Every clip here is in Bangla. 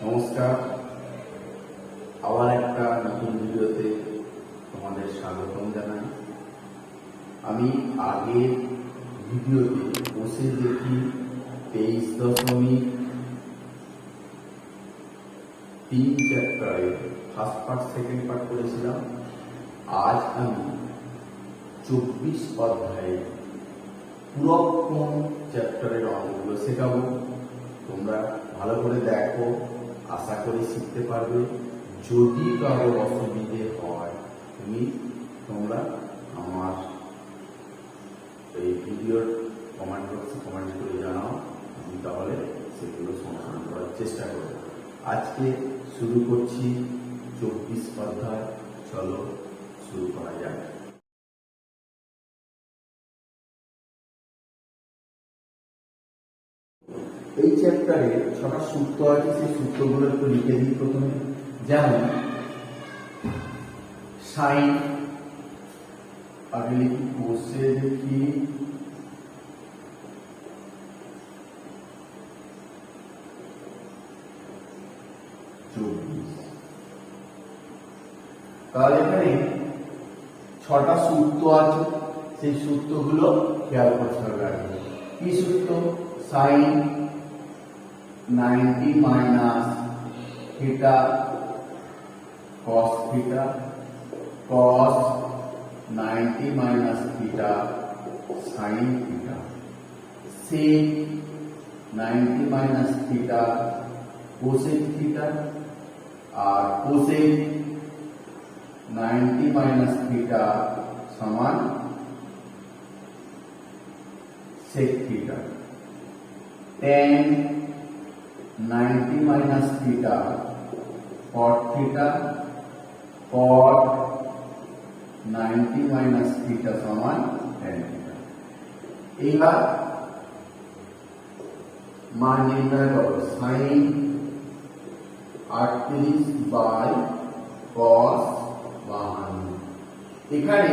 নমস্কার, আবার একটা নতুন ভিডিওতে তোমাদের স্বাগতম জানাই। আমি আগের ভিডিওতে বসে দেখি 23.3 চ্যাপ্টারে ফার্স্ট পার্ট সেকেন্ড পার্ট করেছিলাম। আজ আমি 24 অধ্যায়ে পুরোক্ষণ চ্যাপ্টারের অঙ্কগুলো শেখাবো। তোমরা ভালো করে দেখো, আশা করি শিখতে পারবে। যদি কারো অসুবিধে হয় তোমরা আমার এই ভিডিওর কমেন্ট বক্সে কমেন্ট করে জানাও, আমি তাহলে সেগুলো সমাধান করার চেষ্টা করব। আজকে শুরু করছি 24 অধ্যায়। চলো শুরু করা যাক। এই চ্যাপ্টারে 6টা সূত্র আছে, সেই সূত্রগুলো একটু লিখে দিই প্রথমে। যেমন সাইন, আগে লিখি কোসে, লিখি তাহলে এখানে 6টা সূত্র আছে, সেই সূত্রগুলো খেয়াল করতে হবে। আগে কি সূত্র? Sine 90 minus theta cos theta, cos 90 minus theta sine theta, sec 90 minus theta cosec theta, আর কোসেক 90 মাইনাস থিটা সমান sec theta, tan 90 minus theta cot theta, cot 90 minus theta সমান tan থিটা। এইবার মান নির্ণয় করো। Sine 38 by cos 52। এখানে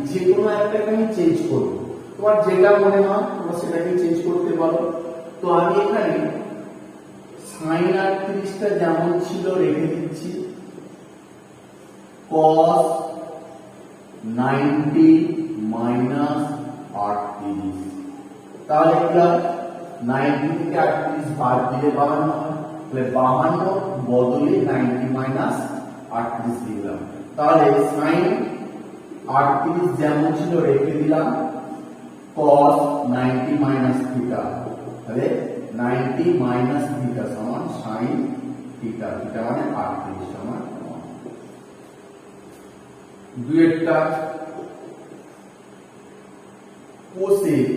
যে কোনো একটাকে আমি চেঞ্জ করবো, তোমার যেটা মনে হয় তোমরা সেটাকে চেঞ্জ করতে পারো। তো আমি এখানে সাইন 38টা যেমন ছিল রেখে দিচ্ছি, cos 90 মাইনাস 38। তাহলে এটা 90 থেকে 38 বাদ দিলে 52 হয়, তাহলে 52 বদলে 90 মাইনাস 38 দিলাম। তাহলে সাইন 38 যেমন ছিল রেখে দিলাম, cos 90 মাইনাস থিটা, তাহলে 90 মাইনাস থিটা সমান সাইন থিটা, থিটা মানে 38 সমান 2 একটা cosec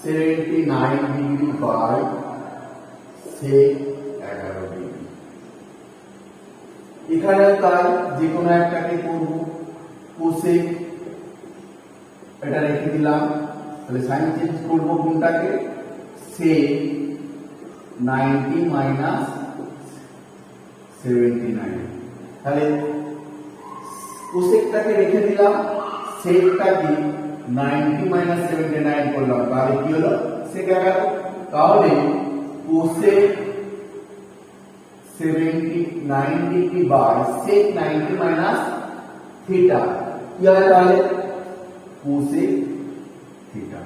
79 degree by sec 11 degree. এখানে তাই যে কোনো একটাকে করব। কোসেক এটা রেখে দিলাম, তাহলে সাইন চেঞ্জ করবো কোনটাকে? সেক 90 মাইনাস 79। তাহলে কোসেকটাকে রেখে দিলাম, সেকটাকে 90 মাইনাস 79 করলাম, তাহলে কি হলো? সেক 11। তাহলে cosec 79 degree by sec 90 minus theta কি হয়? তাহলে কোসেক থিটা,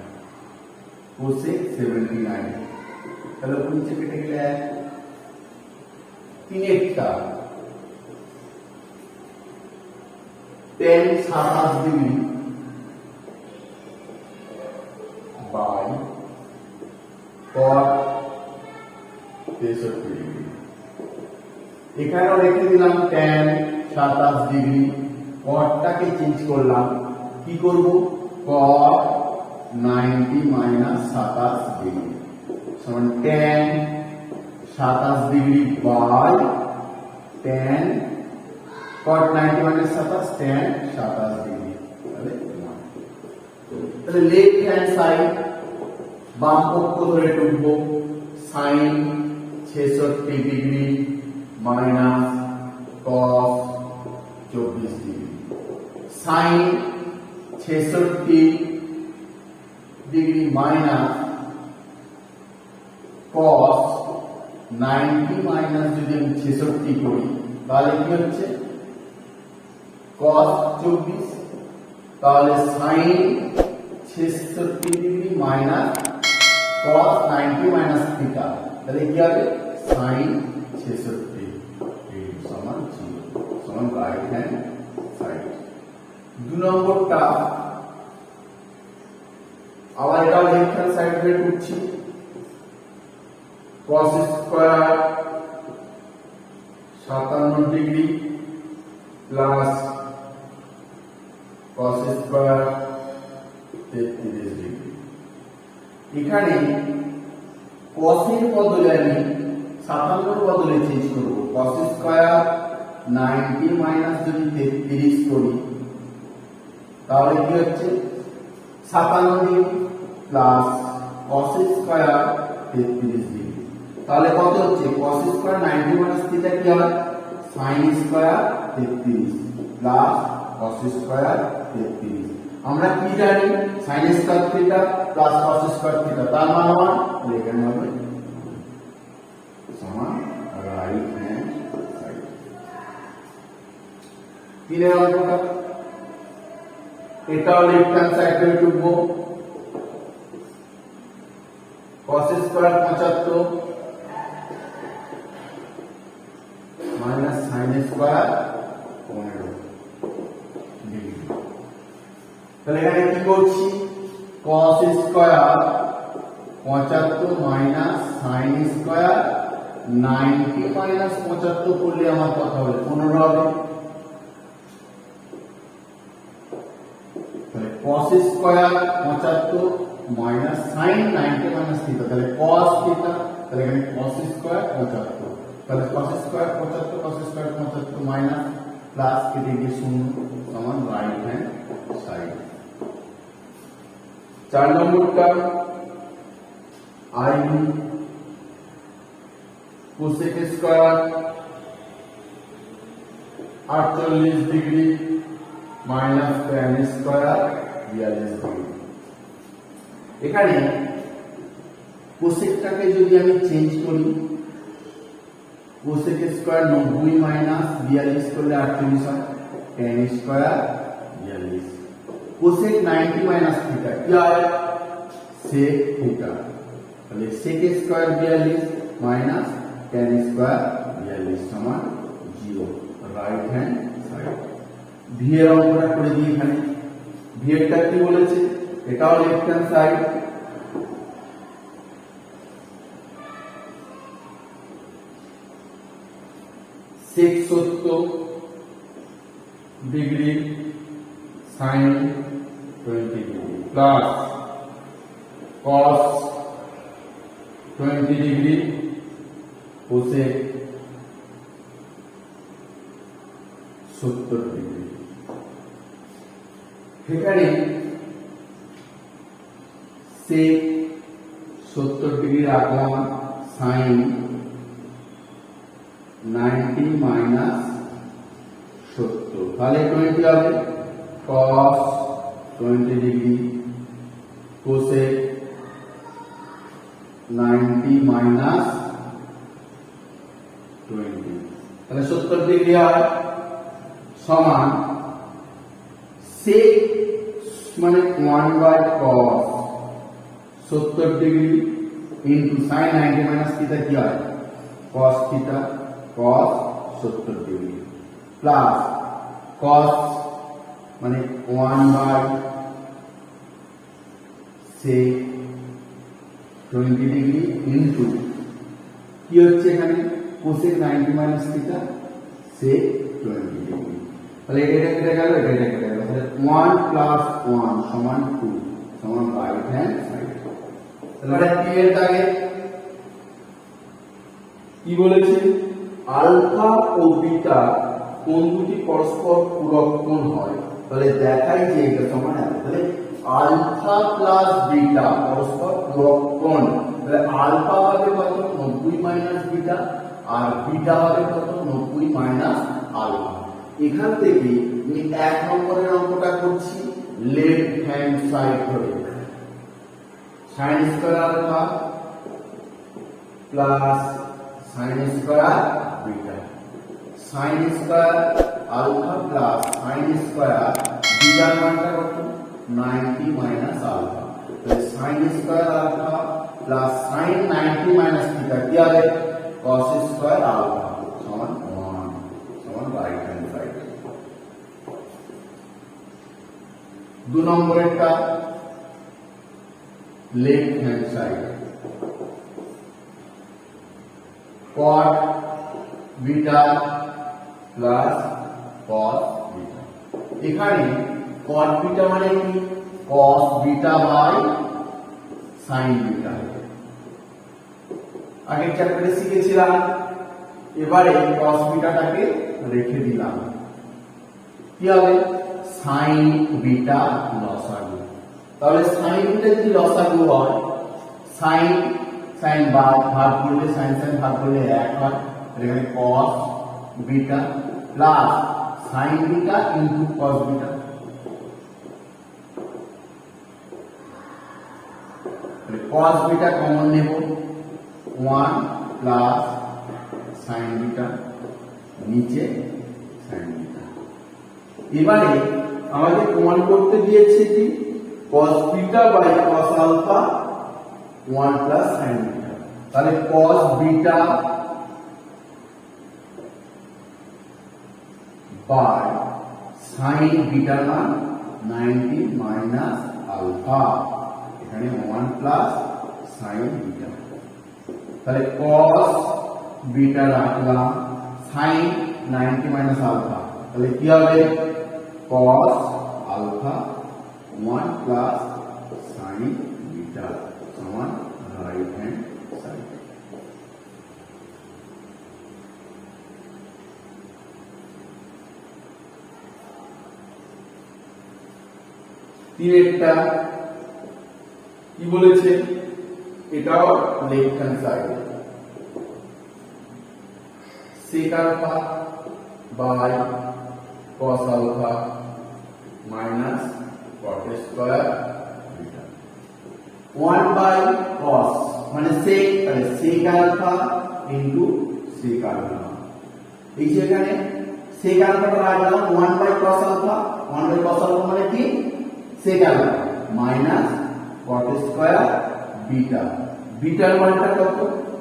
কোসেক 79। তাহলে নিচে কেটে গেলে 1, 3 একটা tan 27 degree by cot 63 degree. এখানেও রেখে দিলাম tan 27 ডিগ্রি, cotটাকে চেঞ্জ করলাম, কি করব? cot 90 মাইনাস 27 ডিগ্রি সমান tan 27 degree by tan cot 90 minus 27 tan 27 degree. তাহলে লেফট হ্যান্ড সাইড বাম পক্ষ ধরে টুকবো, sine 66 degree minus cos 24 degree, sine 66 degree minus cos 90 minus যদি আমি 66 করি তাহলে কি হচ্ছে cos 24, তাহলে sin 66 degree minus cos 90 minus theta, তাহলে কি হবে sin 66 সমান 0 সমান রাইট হ্যান্ড সাইড। 2 নম্বরটা আবার এটা লেফট হ্যান্ড সাইড বের করছি, cos square 57 degree plus cos square 33 degree. এখানে cos এর বদলে আমি 57 এর বদলে চেঞ্জ করব, cos স্কয়ার 90 মাইনাস যদি 33 করি তাহলে কি হচ্ছে 57 degree plus cos square 33 degree, তাহলে কত হচ্ছে cos স্কয়ার 90 মাইনাস থিটা কি হবে sin square 33 plus cos square 33। আমরা কি জানি sin square theta plus cos square theta, তার মান সমান এখানে হবে সমান রাইট হ্যান্ড সাইড। কি রে অঙ্কটা এটাও লেফট হ্যান্ড সাইডে টুকবো, cos square 75 minus sin square 15 degree. তাহলে এখানে কি করছি cos square 75 minus sin square 90 minus 75 করলে আমার কথা হবে 15 হবে, তাহলে cos square 75 minus sin 90 minus theta, তাহলে cos থিটা, তাহলে এখানে cos স্কয়ার 75, তাহলে cos square 75 cos square 75 minus plus কেটে গিয়ে 0 সমান রাইট হ্যান্ড সাইড। 4 নম্বরটা i cosec square 48 degree minus tan square 42 degree. এখানে কোসেকটাকে যদি আমি চেঞ্জ করি, কোসেক স্কয়ার 90 মাইনাস 42 করলে 48 হয়, tan square 42, cosec 90 minus theta কি হয় sec থিটা, তাহলে sec square 42 minus tan square 42 সমান 0 রাইট হ্যান্ড সাইড। ভি এর অঙ্কটা করে দিই, এখানে ভি এরটা কি বলেছে এটাও left hand side, sec 70 degree sin 20 degree plus cos 20 degree cosec 70 degree. এখানে sec 70 ডিগ্রি রাখলাম, sin 90 মাইনাস 70, তাহলে 20 হবে cos 20 ডিগ্রি cosec 90 মাইনাস 20, তাহলে 70 ডিগ্রি হয় সমান sec মানে 1/cos 70 degree into sin 90 minus theta কি হয় cos theta cos 70 degree plus cos মানে 1/sec 20 ডিগ্রি ইনটু কি হচ্ছে এখানে cosec 90 minus theta sec 20 degree, তাহলে এটা কেটে গেল, এটা কেটে গেল, তাহলে 1 প্লাস 1 সমান 2 সমান রাইট হ্যান্ড সাইড। তাহলে পি এর দাগে কি বলেছে আলফা ও বিটা কোন দুটি পরস্পর পূরক কোণ হয়, তাহলে দেখাই যে এটা সমান হবে, তাহলে আলফা প্লাস বিটা পরস্পর পূরক কোণ, তাহলে আলফা হবে কত 90 মাইনাস বিটা আর বিটা হবে কত 90 মাইনাস আলফা। এখান থেকে আমি 1 নম্বরের অঙ্কটা করছি লেফট হ্যান্ড সাইড ধরে, sin square alpha plus sin square beta, sin square alpha plus sin square বিটার মানটা কত 90 মাইনাস আলফা, তাহলে sin square alpha plus sin 90 minus theta কি হবে cos স্কয়ার আলফা সমান 1 সমান রাইট হ্যান্ড সাইড। 2 নম্বরেরটা left hand side cot beta plus cos beta, এখানে cot বিটা মানে কি cos beta by sin beta, আগের চ্যাপ্টারে শিখেছিলাম। এবারে cos বিটাটাকে রেখে দিলাম, কি হবে sin বিটা লসাগু, তাহলে sin বিটা যদি লসাগু হয় sin sin ভাগ করলে sin sin ভাগ করলে 1 হয়, এখানে cos beta plus sin beta into cos beta, তাহলে cos বিটা কমন নেব 1 প্লাস sin বিটা নিচে sin বিটা। এবারে আমাদের প্রমাণ করতে দিয়েছে কি cos beta by cos alpha 1 plus sin beta, তাহলে cos বিটা বাই sin বিটার মান 90 মাইনাস আলফা, এখানে 1 প্লাস sin বিটা, তাহলে cos বিটা রাখলাম sin 90 মাইনাস আলফা, তাহলে কি হবে cos alpha 1 plus sin beta সমান রাইট হ্যান্ড সাইড। তিনেরটা কি বলেছে, এটাও left hand side sec alpha by cos alpha minus cot square beta, 1 by cos মানে sec, তাহলে sec alpha into sec alpha, এই যেখানে sec alpha টা রাখলাম 1 by cos alpha, 1 by cos alpha মানে কি sec alpha minus cot square beta, bitter মানটা কত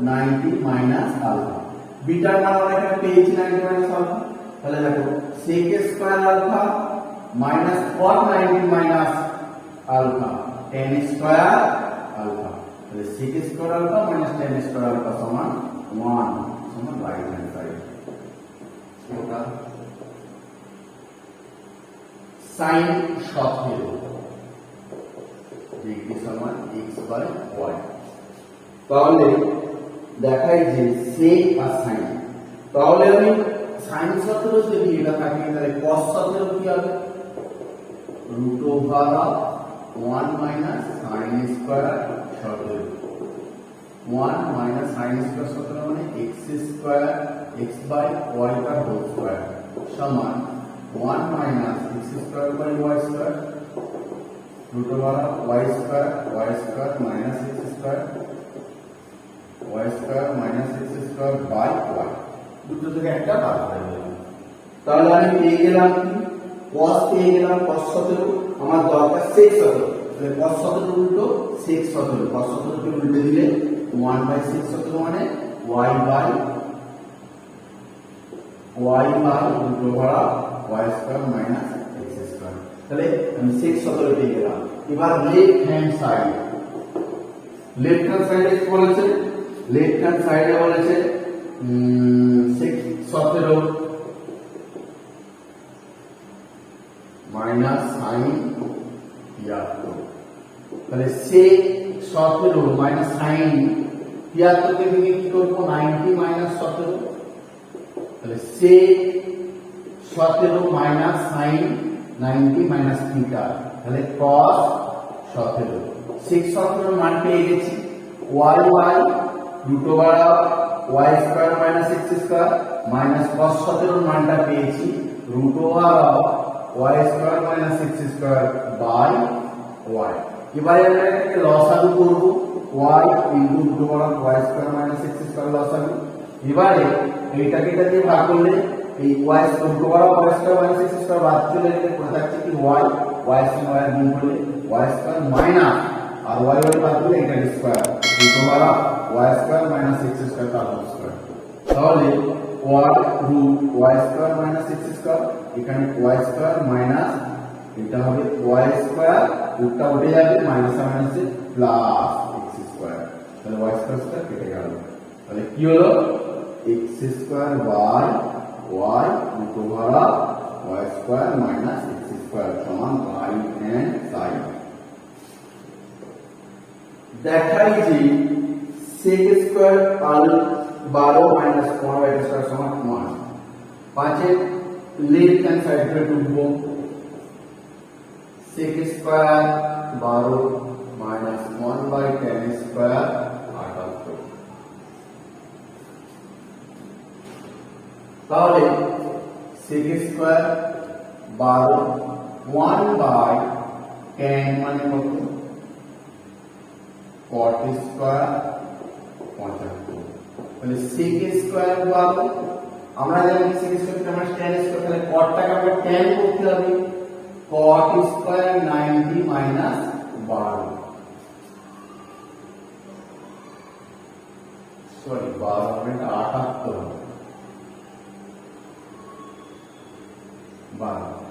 90 মাইনাস আলফা, বিটার মান আমরা এখানে পেয়েছি 90 মাইনাস আলফা, তাহলে দেখো sec square alpha minus cot 90 minus alpha tan square alpha, তাহলে sec square alpha minus tan square alpha সমান 1 সমান রাইট হ্যান্ড সাইড। ওটা sin 17 ডিগ্রি সমান x বাই y, তাহলে দেখাই যে sec আর sin, তাহলে আমি sin 17 যদি এটা থাকে তাহলে cos 17 কি হবে root over 1 minus sin square 17, 1 minus sin square 17 মানে x square x by y का whole square समान 1 minus x square by y square root over y square minus x square minus x square by y, দুটো থেকে একটা বাদ হয়ে গেল, তাহলে আমি পেয়ে গেলাম কি cos পেয়ে গেলাম cos 17, আমার দরকার sec 17, তাহলে cos 17 উল্টো sec 17, cos 17 কে উল্টে দিলে 1 by sec 17 মানে y by root over y square minus x square, তাহলে আমি sec 17 পেয়ে গেলাম। এবার left hand side, left hand সাইডে কি বলেছে, লেফট হ্যান্ড সাইডে বলেছে sec 17 মাইনাস sin 73, তাহলে sec 17 মাইনাস sin 73 কে থেকে কি করব 90 মাইনাস 17, তাহলে sec 17 minus sin 90 minus theta, তাহলে cos 17, sec 17 মান পেয়ে গেছি y by root over y square minus x square minus cos 17 মানটা পেয়েছি root over y square minus x square by y, এবারে আমরা এটাকে লসাগু করব y into root over y square minus x square লসাগু, এবারে এইটাকে এটা দিয়ে ভাগ করলে এই y স্কয়ার বড় y square minus x square বাদ চলে গেলে পড়ে থাকছে কি y y স্কয়ার গুণ করলে y স্কয়ার মাইনাস আর y বাদ দিলে এটা স্কয়ার এই বড় y square minus x square তার হোল স্কয়ার তাহলে y root y square minus x square এখানে y স্কয়ার মাইনাস এটা হবে y স্কয়ার রুটটা উঠে যাবে মাইনাস মাইনাসে প্লাস x স্কয়ার তাহলে y স্কয়ার স্কয়ার কেটে গেল তাহলে কি হলো x square by y root over y square minus x square সমান রাইট হ্যান্ড সাইড দেখাই যে sec স্কয়ার আর 12 মাইনাস 4y স্কয়ার সমান 1 পাঁচের লেফট হ্যান্ড সাইড থেকে ঢুকবো sec square 12 minus 1 by 10 square 78 তাহলে sec স্কয়ার 12 1 বাই 10 মানে কত cot স্কয়ার 75 তাহলে sec স্কয়ার 12 আমরা জানি sec স্কয়ার আমরা tan স্কয়ার তাহলে cot টাকে আমরা tan করতে হবে cot স্কয়ার 90 মাইনাস 12 সরি 12 হবে 78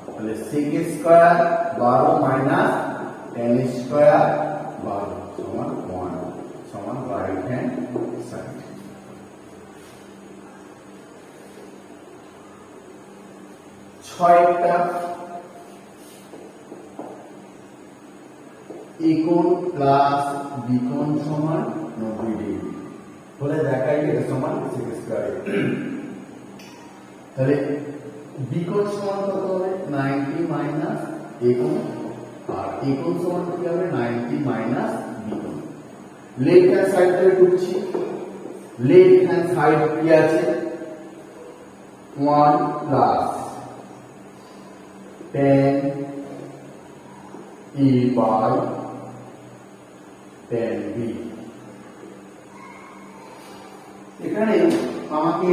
তাহলে sec square 12 minus tan square 12 সমান 1 সমান রাইট হ্যান্ড সাইড ছয়টা একোণ প্লাস বিকোণ সমান 90 ডিগ্রি বলে দেখাই এটা সমান sec স্কয়ার তাহলে বিকোণ সমান কত হবে 90 মাইনাস একোণ আর একোণ সমান কি হবে 90 মাইনাস বিকোণ লেফট হ্যান্ড সাইড থেকে ঢুকছি লেফট হ্যান্ড সাইড কি আছে 1 প্লাস 10 e বাই 10b এখানে আমাকে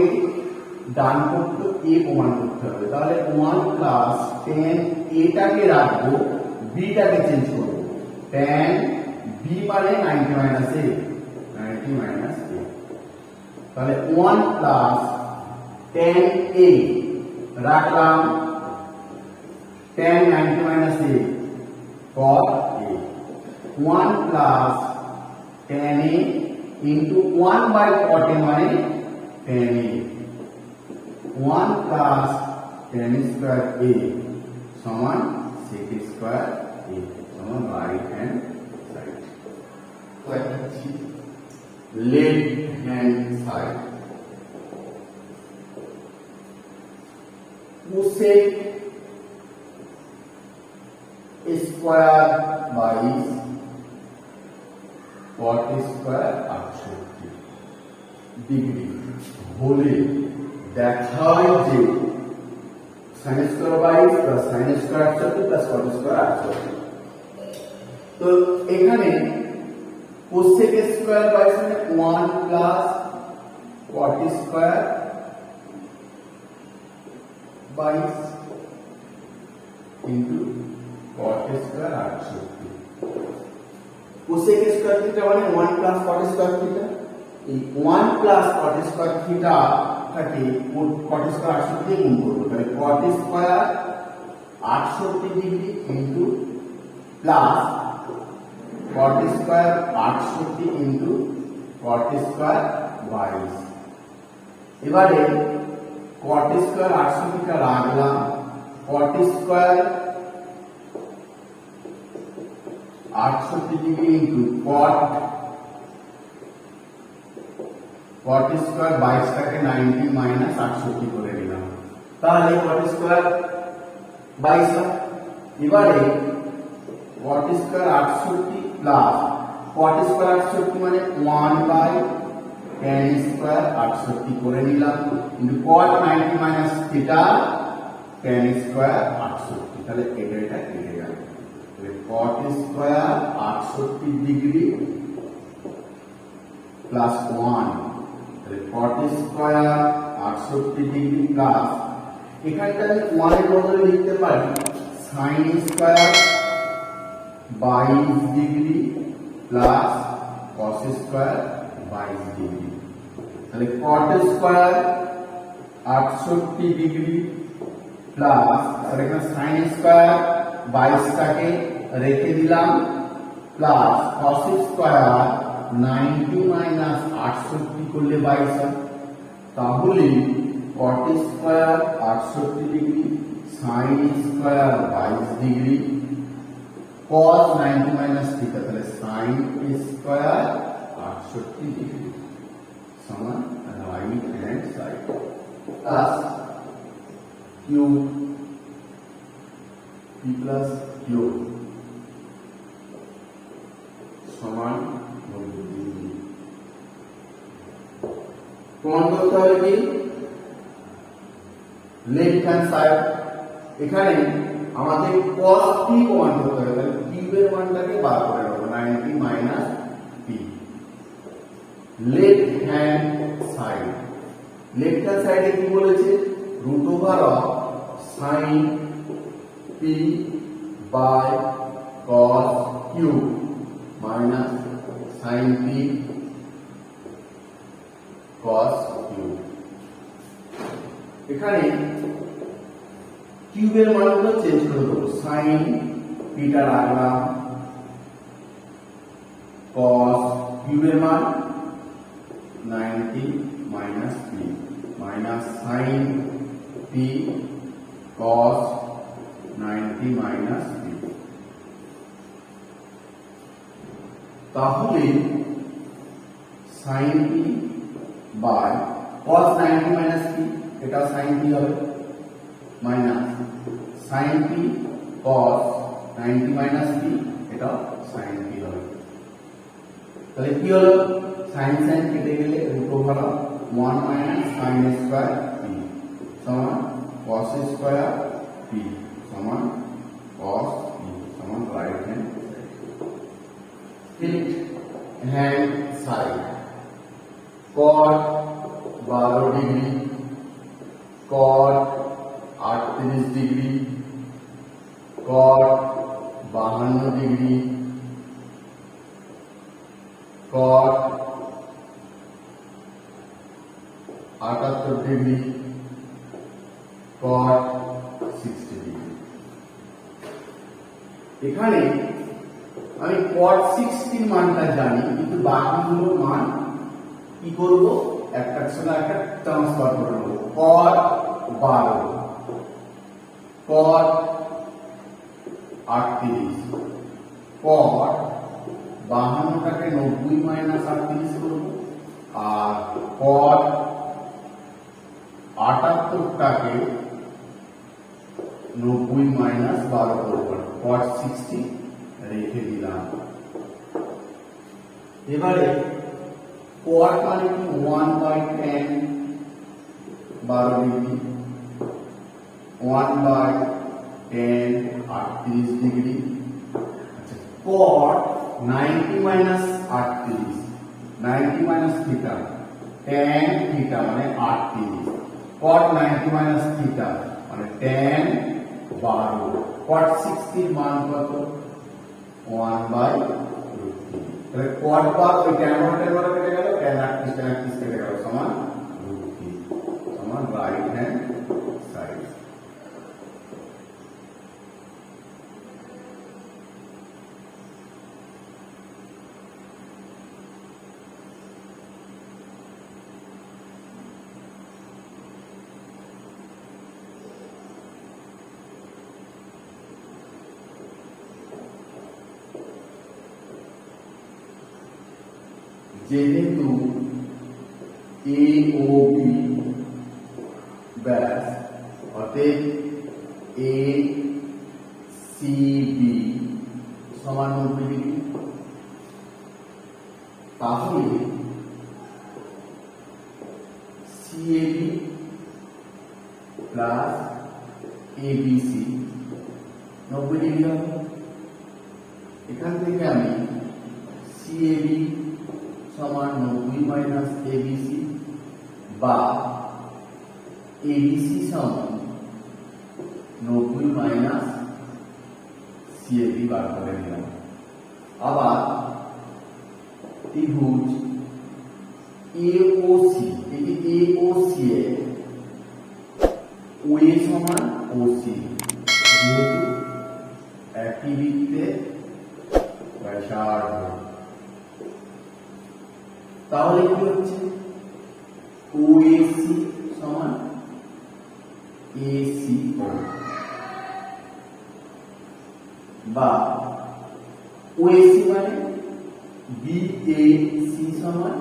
ডান পক্ষ a প্রমাণ করতে হবে তাহলে 1 প্লাস 10 এটাকে রাখবো b টাকে চেঞ্জ করব 10 b মানে 90 মাইনাস a 90 মাইনাস a তাহলে 1 প্লাস 10 a রাখলাম 10 90 minus a cot a 1 plus 10 a into 1 by cot a মানে 10 a 1 plus 10 square a সমান sec square a সমান right hand side তো এটা হচ্ছে left hand side cosec square by cot square 68 degree হলে দেখায় যে sin square by plus sin square 68 plus cot square 68 তো এখানে cosec square by 1 plus cot square by into cot square 68 cosec square theta মানে 1 প্লাস cot স্কয়ার থিটা এই 1 প্লাস cot স্কয়ার থিটা থাকে cot স্কয়ার 68 দিয়ে গুণ করব তাহলে cot square 68 degree into plus cot square 68 into cot square 22 এবারে cot স্কয়ার 68 টা রাখলাম cot square 68 degree into cot square 22 টাকে 90 মাইনাস 68 করে নিলাম তাহলে cot স্কয়ার 22 এবারে cot square 68 plus cot square 68 মানে 1 বাই tan স্কয়ার 68 করে নিলাম কিন্তু cot 90 minus theta tan square 68 তাহলে এটা কেটে গেল তাহলে cot স্কয়ার 68 ডিগ্রি প্লাস 1 তাহলে cot স্কয়ার 68 ডিগ্রি প্লাস এখানটা আমি 1 এর বদলে লিখতে পারি sin square 22 degree plus cos square 22 degree. তাহলে cot স্কয়ার 68 ডিগ্রি প্লাস আর এখানে sin স্কয়ার 22 টাকে রেখে দিলাম প্লাস cos স্কয়ার 90 মাইনাস 68 করলে 22 হয়। তাহলে cot square 68 degree sin square 22 degree cos 90 minus theta তাহলে sin স্কয়ার 68 ডিগ্রি সমান right hand side plus q p plus q সমান 90 ডিগ্রি। প্রমাণ করতে হবে কি লেফট হ্যান্ড সাইড এখানে আমাদের cos p প্রমাণ করতে হবে তাহলে q এর মানটাকে বার করে নেব 90 মাইনাস p। লেফট হ্যান্ড সাইডে কি বলেছে root over of sin p by cos q minus sin p cos q। এখানে কিউবের মানগুলো চেঞ্জ করে দেবো sin p টা রাখলাম cos কিউবের মান 90 minus p minus sin p cos 90 minus p। তাহলে sin p by cos 90 minus p এটা sin p হবে minus sin p cos 90 minus p এটা sin p হবে। তাহলে কি হলো sin কেটে গেলে root over 1 minus sin square p সমান cos স্কয়ার p সমান cos p সমান right hand left hand side cot 12 degree cot 38 degree cot 52 degree cot 78 degree cot 60 degree. এখানে আমি cot 60 মানটা জানি কিন্তু বাকিগুলোর মান কি করব একটার সঙ্গে একটা ট্রান্সফার করে নেব cot 12 cot 38 cot 52 টাকে 90 মাইনাস 38 করব আর cot 78 টাকে 90 মাইনাস 12 করব cot 60 রেখে দিলাম। এবারে cot মানে কি 1/10 12 ডিগ্রি 1/10 38 ডিগ্রি। আচ্ছা cot 90 minus 38 90 minus theta tan theta মানে 38 cot 90 মাইনাস থিটা মানে tan 12 cot 60 এর মান কত 1/√3 তাহলে cot বার ওই tan বরাবর কেটে গেল tan 38 কেটে গেল সমান √3 সমান রাইট হ্যান্ড সাইড। যেহেতু এ ও বি ব্যাস অতএব এ সি বি সমান 90 ডিগ্রি তাহলে সিএবি প্লাস এবিসি 90 ডিগ্রি হবে। এখান থেকে আমি সিএবি সমান 90 মাইনাস এবিসি বা এবিসি সমান 90 মাইনাস সিএবি বার করে নিলাম। আবার ত্রিভুজ এওসি, এটি এওসি এর ওএ সমান ওসি, যেহেতু একই বৃত্তে ব্যাসার্ধ, তাহলে কি হচ্ছে ওএসি সমান এসিও, বা ওএসি মানে বিএসি সমান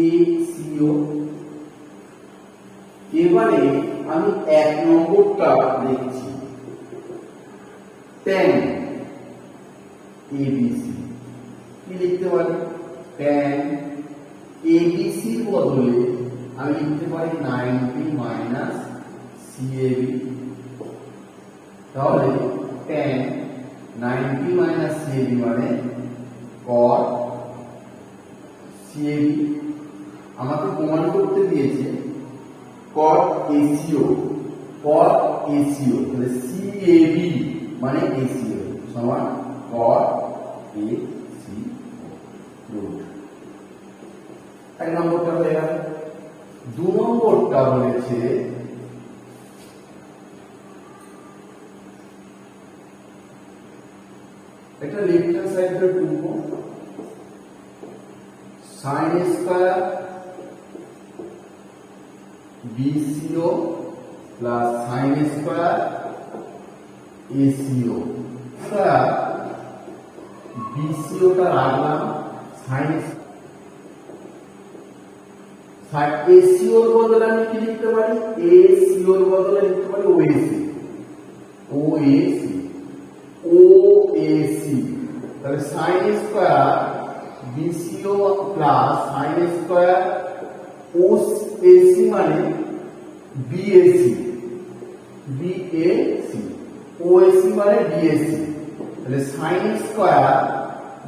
এসিও। এবারে আমি 1 নম্বরটা দেখছি, tan ABC কি লিখতে পারি? tan ABC এর বদলে আমি লিখতে পারি 90 মাইনাস CAB। তাহলে tan 90 মাইনাস CAB মানে cot CAB। আমাকে প্রমাণ করতে দিয়েছে cot ACO, cot ACO, তাহলে CAB মানে ACO সমান cot ACO রুট। 1 নম্বরটা হয়ে গেল। 2 নম্বরটা বলেছে এটা লেফট হ্যান্ড সাইডের টুকু sin square BCO plus sin square ACO। আমরা BCO টা রাখলাম, sin ACO এর বদলে আমি কি লিখতে পারি? ACO এর বদলে লিখতে পারি OAC, OAC, OAC। তাহলে sin square BCO plus sin square OAC মানে BAC, BAC, OAC মানে BAC। তাহলে sin square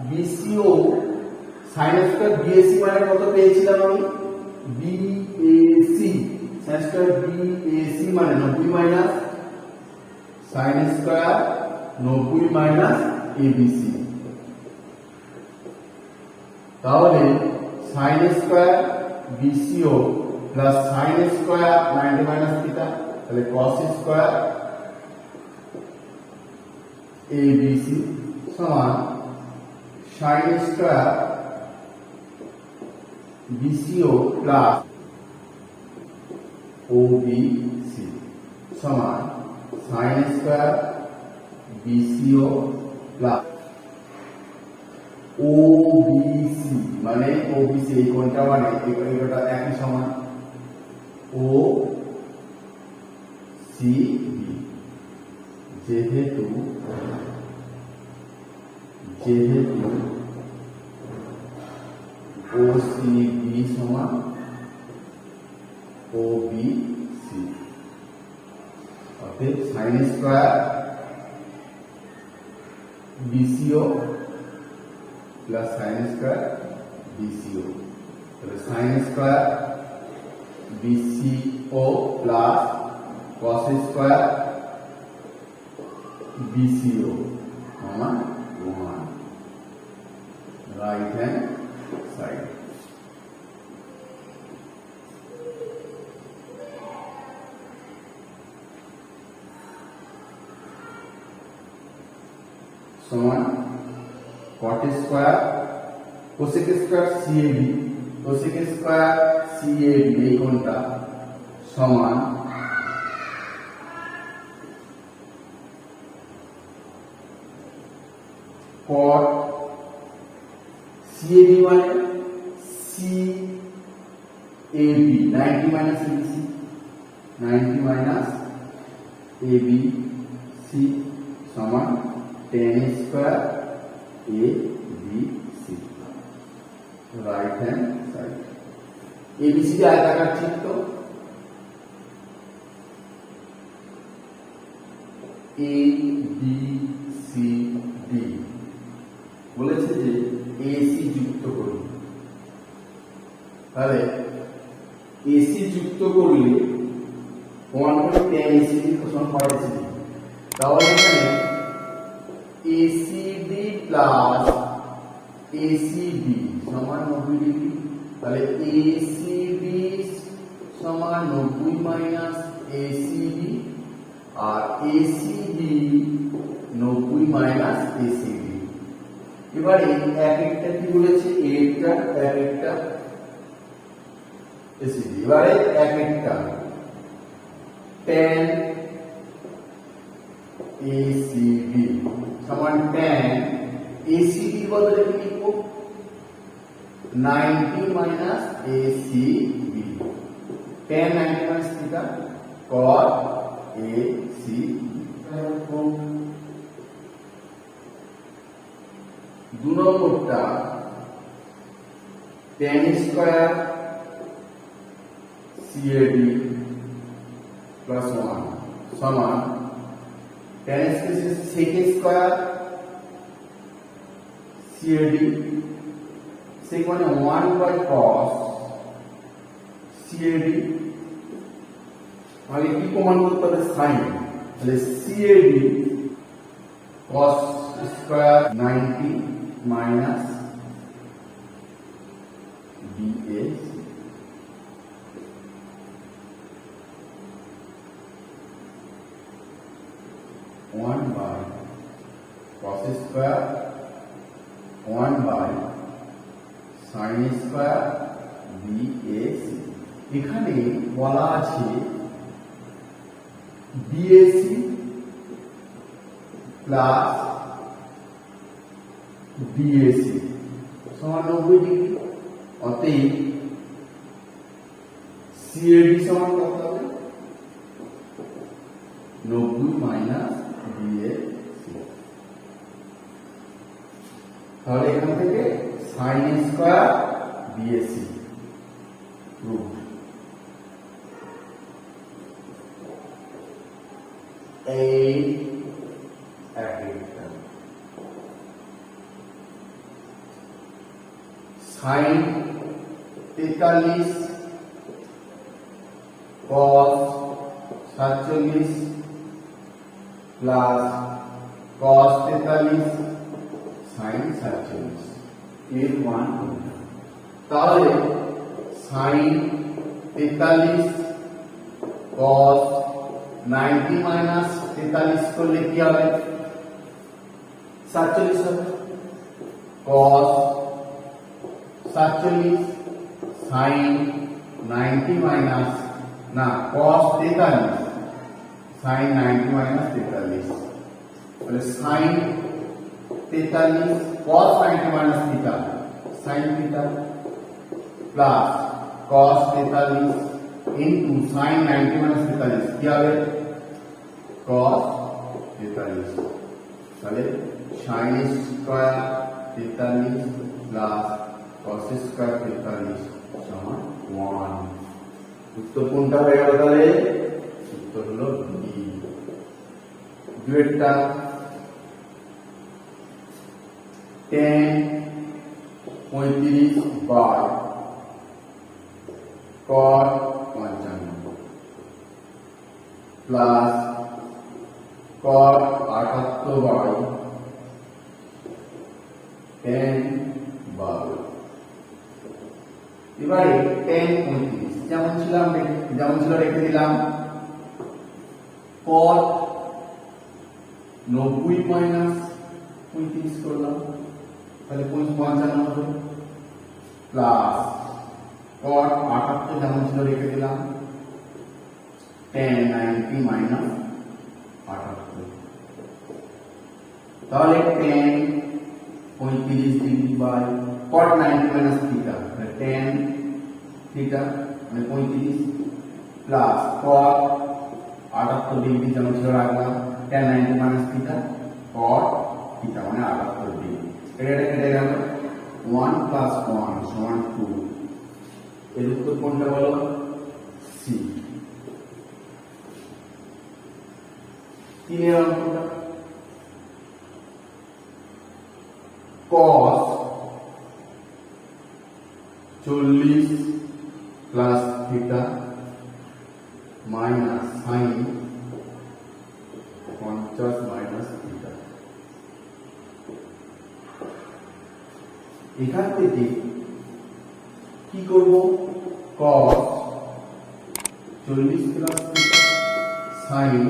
BCO sin square BAC মানে কত পেয়েছিলাম আমি? BAC, sin স্কয়ার BAC মানে 90 minus sin square 90 minus ABC। তাহলে sin square BCO plus sin square 90 minus theta, তাহলে cos স্কয়ার ABC সমান sin square BCO plus OBC সমান sin square BCO plus OBC মানে OBC এই কোণটা মানে এটা একই সমান OCB, যেহেতু OCB সমান OBC, অতএব sin square BCO plus sin square BCO, তাহলে sin square BCO plus cos square BCO সমান 1, রাইট হ্যান্ড সাইড। সমান cot square cosec square CAB, cosec square CAB এই কোণটা সমান cot CAB মানে CAB 90 minus ABC, 90 minus ABC সমান tan square ABC, right hand side. ABC কে আয়তাকার চিত্র, ABCD বলেছে যে AC যুক্ত করুন, তাহলে এসি যুক্ত করলে প্রমাণ করে tan ACD সমান পাই ACD। তাহলে এখানে ACD প্লাস ACB সমান 90 ডিগ্রি। তাহলে ACD সমান 90 মাইনাস ACB আর ACB 90 মাইনাস ACB। এবারে এক একটা কি বলেছে, একটা এক একটা ACB। এবারে এক একটা tan ACB সমান tan ACB বদলে কি লিখবো, 90 minus ACB, tan 90 minus theta cos ACB। দু নম্বরটা tan স্কয়ার CAD প্লাস 1 সমান tan sec square CAD, sec মানে 1 বাই cos CAD। আগে কি প্রমাণ করতে হবে, sin। তাহলে CAD cos square 90 minus BAC। 1 by cos square 1 by sin square BAC। এখানে বলা আছে BAC প্লাস BAC সমান 90 ডিগ্রি। অতএব CAD সমান কত হবে, 90 মাইনাস BAC। তাহলে এখান থেকে sin স্কয়ার BAC প্রুফ। এই একটা sin 43 cos 47 plus cos 43 sin 47 এর মান। তাহলে sin 43 cos 90 মাইনাস 43 করলে কি হবে, 47 হবে। cos 47 sin 90 মাইনাস না cos 43 sin 90 মাইনাস 43। তাহলে sin 43 cos 90 minus theta sin theta plus cos 43 into sin 90 minus 43 কি হবে, cos 43। তাহলে sin square 43 plus cos square 43 সমান 1। উত্তর কোনটা হয়ে গেল, তাহলে উত্তর হলো বি। দুইটা tan 35 by cot 55 plus cot 78 by tan 12। এবারে tan 35 যেমন ছিল রেখে দিলাম। cot 90 মাইনাস 35 করলাম, তাহলে 55 হবে প্লাস cot 78 যেমন ছিল রেখে দিলাম, tan 90 মাইনাস 78। তাহলে tan 35 degree by cot 90 minus theta, tan theta মানে 35 প্লাস cot 78 ডিগ্রি যেমন ছিল রাখলাম, tan 90 minus theta cot theta মানে 78 ডিগ্রি। এটা কেটে গেল, 1 প্লাস 1 সমান 2। এর উত্তর কোনটা বলো, সি। 3 এর অঙ্কটা cos 40 plus theta minus sine 50 minus theta. এখান থেকে কি করব, cos 40 plus theta sine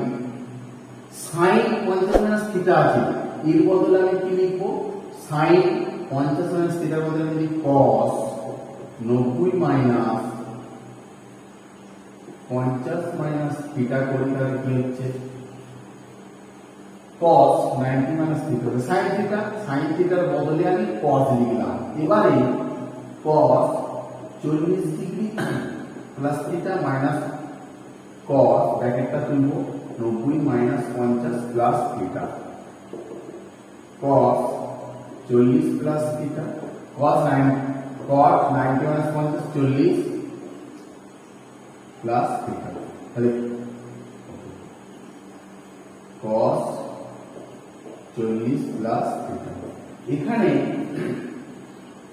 50 minus theta আছে, এর বদলে আমি কি লিখব, সাইন 50 মাইনাস থিটার বদলে আমি লিখব cos 90 মাইনাস 50 মাইনাস থিটা করে, তাহলে কি হচ্ছে cos 90 মাইনাস থিটা, sin থিটার বদলে আমি cos লিখলাম। এবারে cos 40 degree plus theta minus cos ব্র্যাকেটটা তুলব 90 minus 50 plus theta, cos 40 plus theta, cos 90 minus 50 40 plus theta, তাহলে cos 40 প্লাস থিটা। এখানে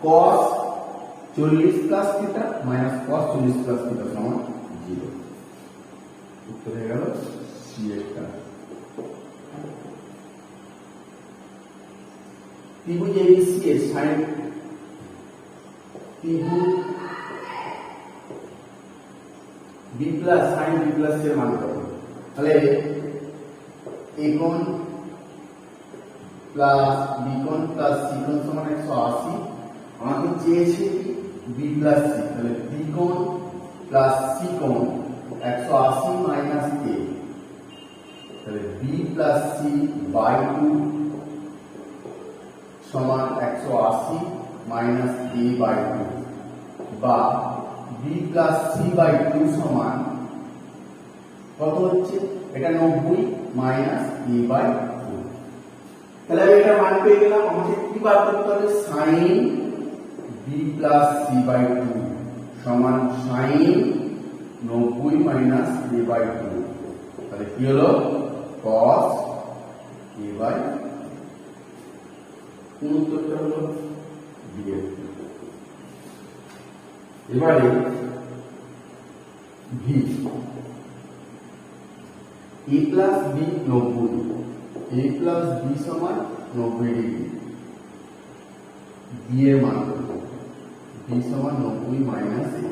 cos 40 plus theta minus cos 40 plus theta সমান 0। উত্তর হয়ে গেল সি একটা। ত্রিভুজ ABC এর সাইন ত্রিভুজ B plus sign B plus এর মান কত, তাহলে a কোণ প্লাস b কোণ প্লাস c কোণ সমান 180। আমাকে চেয়েছে b প্লাস c, তাহলে b কোণ প্লাস c কোণ 180 মাইনাস a, তাহলে b প্লাস c বাই 2 সমান 180 মাইনাস a বাই 2, বা b প্লাস c বাই 2 সমান কত হচ্ছে, এটা 90 মাইনাস a বাই 2। তাহলে আমি এটা মান পেয়ে গেলাম। আমাকে কি বার করতে হবে, sin b plus c by 2 সমান sin 90 মাইনাস a বাই 2, তাহলে কি হলো cos a বাই, কোন উত্তরটা হলো b এর। এবারে v a plus b 90, a plus b সমান 90 ডিগ্রি, b এর মান b সমান 90 মাইনাস a।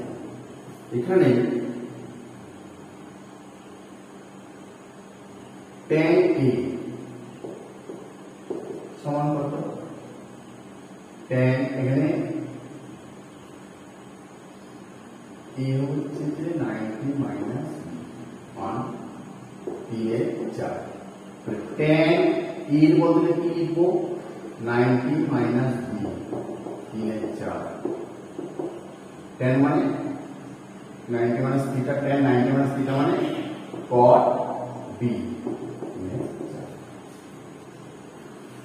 এখানে tan a সমান কত, tan এখানে a হচ্ছে যে 90 মাইনাস 1 3 4, tan এর বদলে কি লিখব, 90 মাইনাস b 3 4, tan মানে 90 minus theta, tan 90 minus theta মানে cot b,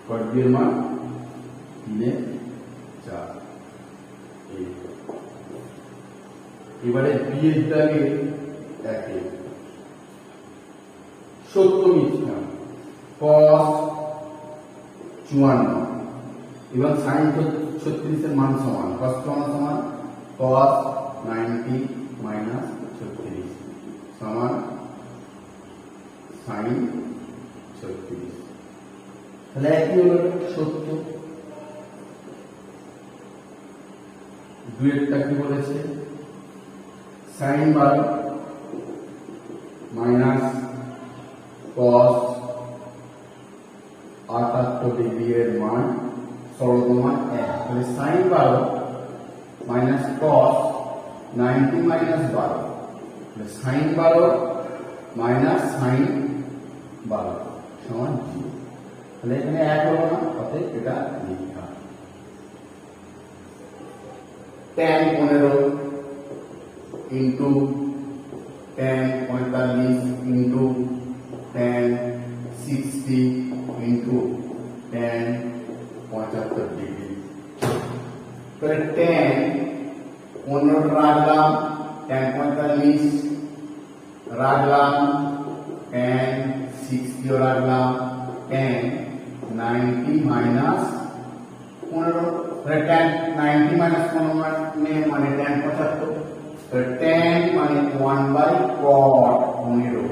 cot b এর মান 3 4। এবারে b এর দাগে একে সত্য মিথ্যা cos 54 এবং sin 36 এর মান সমান, cos সমান cos 90 মাইনাস 36 সমান sin 36, তাহলে একই হলো সত্য। দুইটা কি বলেছে, sin 12 মাইনাস cos 78 ডিগ্রি এর মান সরলরেখা 1, তাহলে sin 12 মাইনাস cos 90 মাইনাস 12, তাহলে sin 12 মাইনাস sin 12 সমান 0, তাহলে এখানে 1 হলো না, অতএব এটা মিথ্যা। tan 15 into tan 45 into tan 60 into tan 75 degree, তাহলে tan 15 রাখলাম, tan 45 রাখলাম, tan 60 রাখলাম, tan 90 মাইনাস 15, tan 90 মাইনাস 15 মানে tan 75, tan মানে 1 বাই cot 15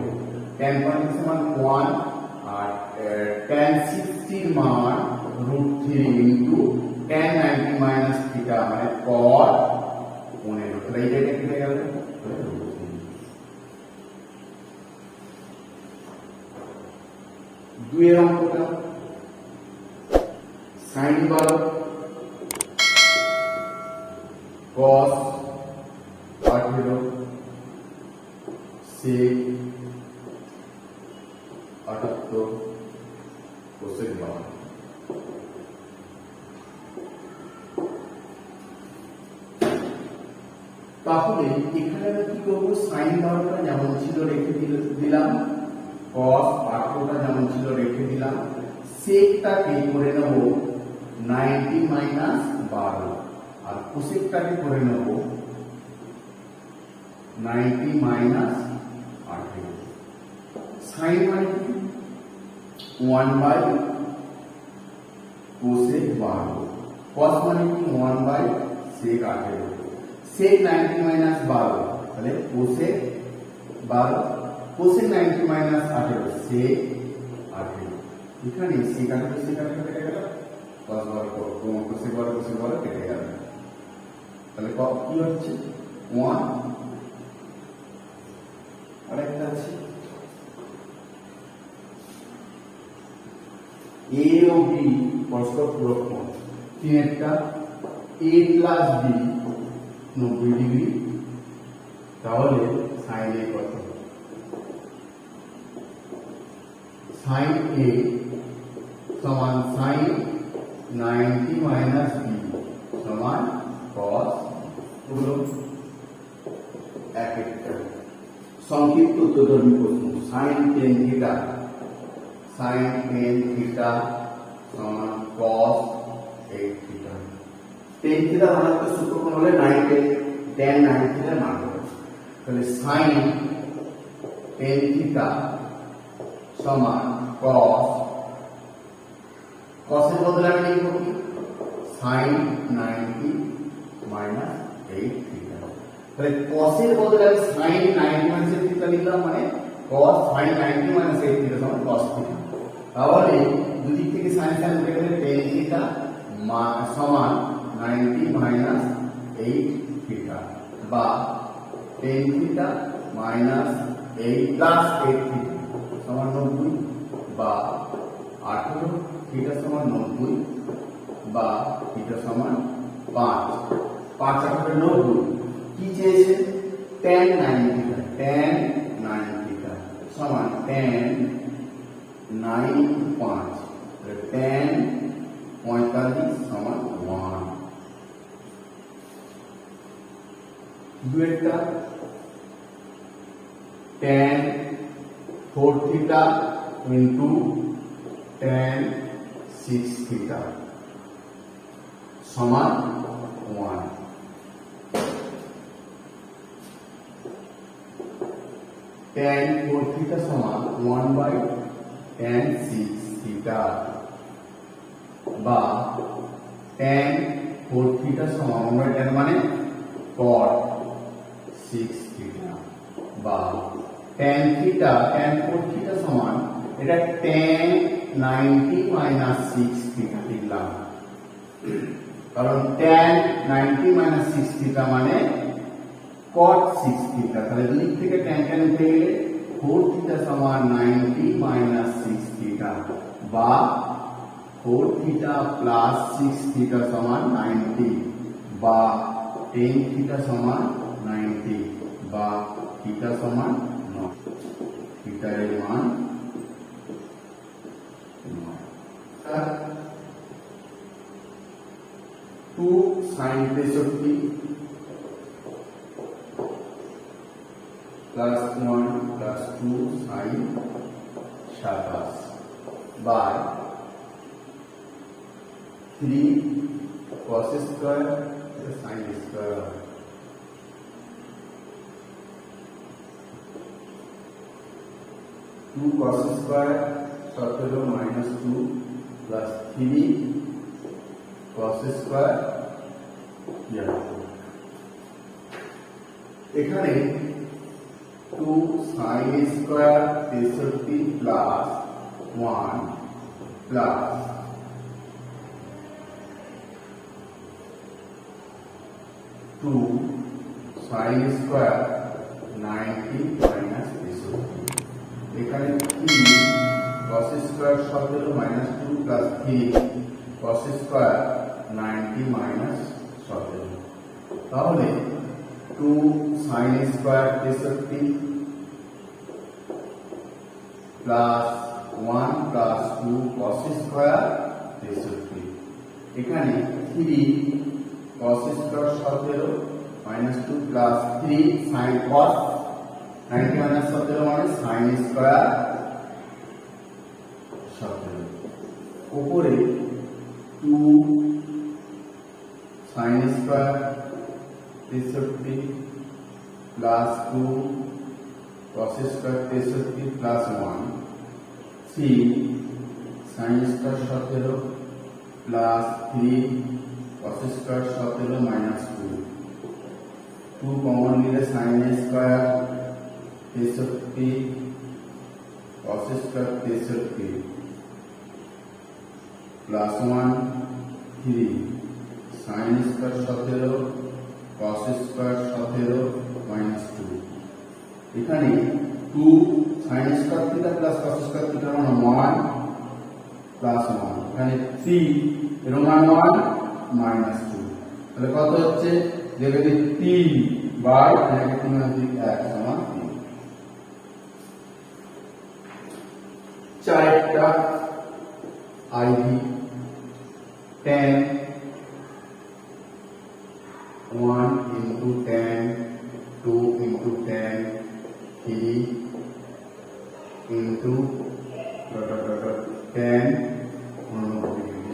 tan মানে সমান 1 আর tan 60 এর মান √3 ইনটু tan 90 মাইনাস থিটা মানে cot 15 তাহলে এইটা কেটে গেল দুইয়ের অঙ্কটা sin 12 cos 18 sec 78 cosec 12 তাহলে এখানে আমরা কি করব sin 12টা যেমন ছিল রেখে দিলাম cos 18টা যেমন ছিল রেখে দিলাম secটাকে করে নেব 90 মাইনাস 12 আর cosecটাকে করে নেব 90 মাইনাস 18 sin মানে কি 1 বাই cosec 12 cos মানে কি 1 বাই sec 18 sec 90 মাইনাস 12 তাহলে cosec 12 cosec 90 মাইনাস 18 sec 18 এখানে sec 18 sec 18 কেটে গেল cos 12 cosec 12 কেটে গেল তাহলে কি হচ্ছে 1 আরেকটা আছে a ও b পরস্পর পূরক কোণ তিনটা a প্লাস b 90 ডিগ্রি তাহলে sin a কত sin a সমান sin 90 মাইনাস b সমান cos পুরো একটা সংক্ষিপ্ত উত্তরধর্মী প্রশ্ন sin tan theta sin tan theta সমান cos 8 থিটা tan থিটা ধনাত্মক সূত্রকোণ হলে 90 tan 90 থিটার মান হবে তাহলে sin tan থিটা সমান cos cos এর বদলে আমি লিখব কি sin 90 মাইনাস 8 থিটা তাহলে cos এর বদলে আমি sin 90 মাইনাস 8 থিটা লিখলাম মানে cos sin 90 মাইনাস 8 থিটা সমান cos থিটা তাহলে দুদিক থেকে sin sin উঠে গেলে tan থিটা সমান 90 মাইনাস 8 থিটা বা tan theta minus 8 plus 8 theta সমান 90 বা 18 থিটা সমান 90 বা থিটা সমান 5 5 18 90 কি চেয়েছে tan 90 থিটা tan 90 থিটা সমান tan 9 5 tan 45 সমান 1 দুইটা tan 4 theta into tan 6 theta সমান 1 tan 4 theta সমান 1 by tan 6 theta বা tan 4 theta সমান 1 by tan মানে cot 6 theta বা tan theta tan 4 theta সমান এটা tan 90 minus 6 theta লিখলাম কারণ tan 90 minus 6 theta মানে cot 6 theta তাহলে দিক থেকে tan tan উঠে গেলে 4 theta সমান 90 minus 6 theta বা 4 theta plus 6 theta সমান 90 বা tan theta সমান 90 বা theta সমান 9 theta এর মান 2 sin 63 plus 1 plus 2 sin 27 by 3 cos square sin square 2 cos square সতেরো minus 2 plus 3 cos square এখানে 2 sin square 63 plus 1 plus 2 sin square 90 minus 63 এখানে 3 cos square 17 minus 2 plus 3 cos square 90 minus 17 তাহলে 2 sin square 63 plus 1 plus 2 cos square 63 এখানে 3 cos square 17 minus 2 plus 3 sin cos 90 minus 17 মানে sin স্কয়ার 17 উপরে 2 sin square 63 plus 2 cos square 63 plus 1 3 sin square 17 plus 3 cos square 17 minus 2 2 common নিলে sin square 63 cos square 63 plus 1 3 sin square 17 cos square 17 minus 2 এখানে 2 sin square theta plus cos square theta মানে 1 প্লাস 1 এখানে 3 এর মান 1 মাইনাস 2 তাহলে কত হচ্ছে যেখানে 3 বাই 3 1 সমান 3 চারটা আইভি 10 1 into 10 2 into 10 3 into 10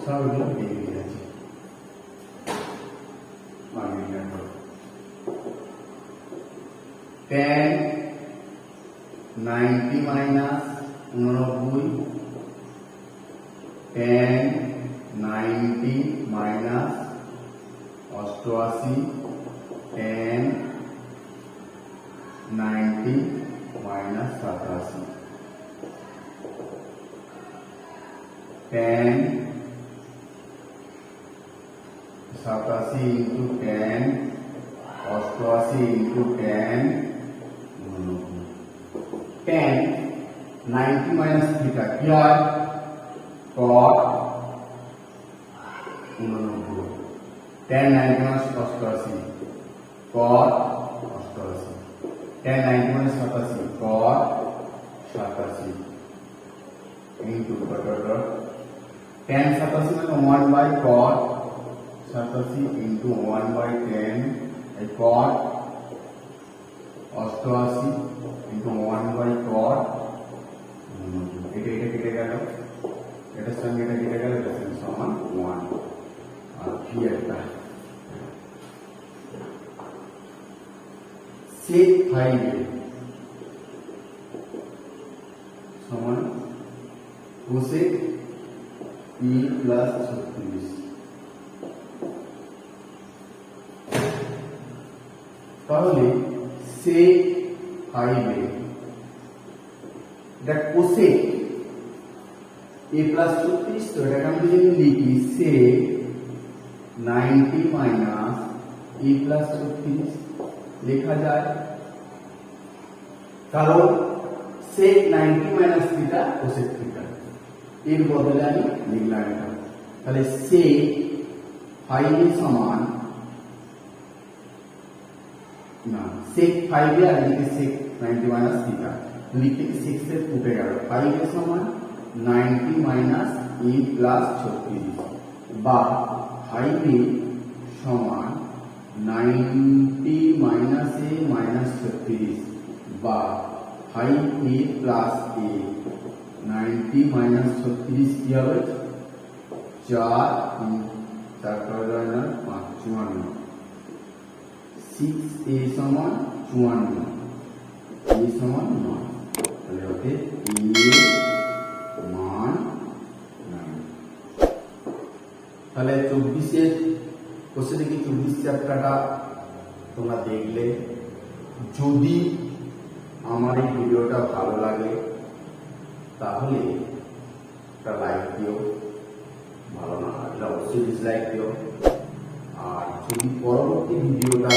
সবগুলো বেরিয়ে আছে মানে 10 90 minus 89 10 90 minus 88 10 90 minus 87 10 87 into 10 88 into 10 10 90 minus theta কি হয় cot 89 10 90 minus 88 cot 88 10 90 minus 87 cot 87 into 10 87 মানে 1 by cot 87 into 1 by 10 cot 88 into 1 by cot এটা কেটে গেল এটার সঙ্গে এটা কেটে গেল এটা সমান 1 আর কি একটা sec 5 সমান cosec e plus 36 তাহলে sec 5 এটা cosec a plus 36 তো এটাকে আমি যদি লিখি sec 90 minus e plus 36 লেখা যায় কারণ sec 90 minus theta cosec theta এর বদলে আমি লিখলাম এটা তাহলে sec 5 এর সমান না sec 5 এর আর এদিকে sec 90 minus theta দুই থেকে 6 এর উঠে গেল 5 এর সমান 90 minus e plus 36 বা 5 এর সমান 90 minus a minus 36 বা 5a plus a 90 minus 36 কি হবে 4 4 54 6a সমান 54 a সমান 9 তাহলে হবে a মান 9 তাহলে 24 এর কোশ্চেনে কি 24 চ্যাপ্টারটা তোমরা দেখলে যদি আমার এই ভিডিওটা ভালো লাগে তাহলে একটা লাইক দিও, ভালো না লাগলে অবশ্যই ডিসলাইক দিও। আর যদি পরবর্তী ভিডিওটা